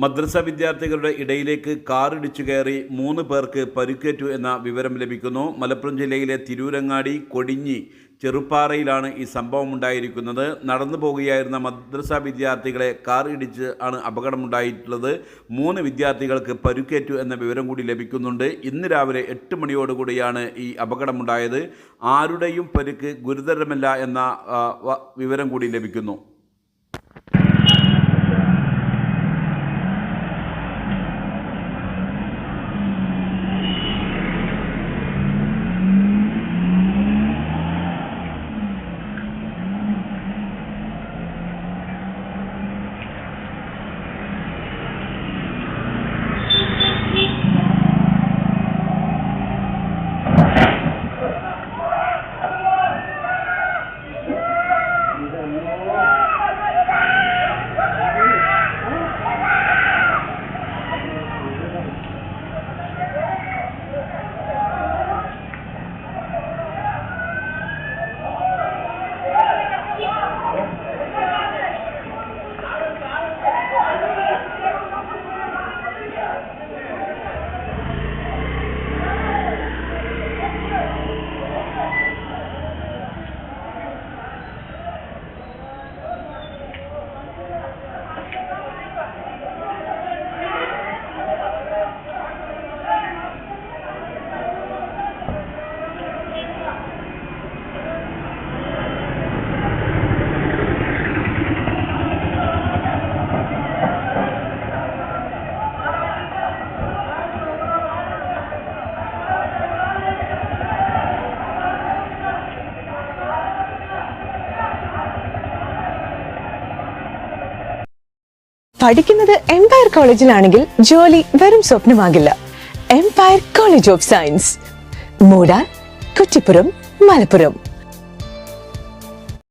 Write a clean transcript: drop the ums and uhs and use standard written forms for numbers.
മദ്രസ വിദ്യാർത്ഥികളുടെ ഇടയിലേക്ക് കാറിടിച്ചു കയറി 3 പേർക്ക് പരിക്കേറ്റു എന്ന വിവരം ലഭിക്കുന്നു. മലപ്പുറം ജില്ലയിലെ തിരൂരങ്ങാടി കൊടിഞ്ഞി ചെറുപ്പാറയിലാണ് ഈ സംഭവം ഉണ്ടായിരിക്കുന്നത്. നടന്നു പോകുകയായിരുന്ന മദ്രസ വിദ്യാർത്ഥികളെ കാർ ഇടിച്ച് ആണ് അപകടമുണ്ടായിട്ടുള്ളത്. 3 വിദ്യാർത്ഥികൾക്ക് പരിക്കേറ്റു എന്ന വിവരം കൂടി ലഭിക്കുന്നുണ്ട്. ഇന്ന് രാവിലെ 8 മണിയോടുകൂടിയാണ് ഈ അപകടമുണ്ടായത്. ആരുടെയും പരിക്ക് ഗുരുതരമല്ല എന്ന വിവരം കൂടി ലഭിക്കുന്നു. പഠിക്കുന്നത് എംപയർ കോളേജിലാണെങ്കിൽ ജോലി വെറും സ്വപ്നമാകില്ല. Empire College of Science, Moodal, Kuttippuram, Malappuram.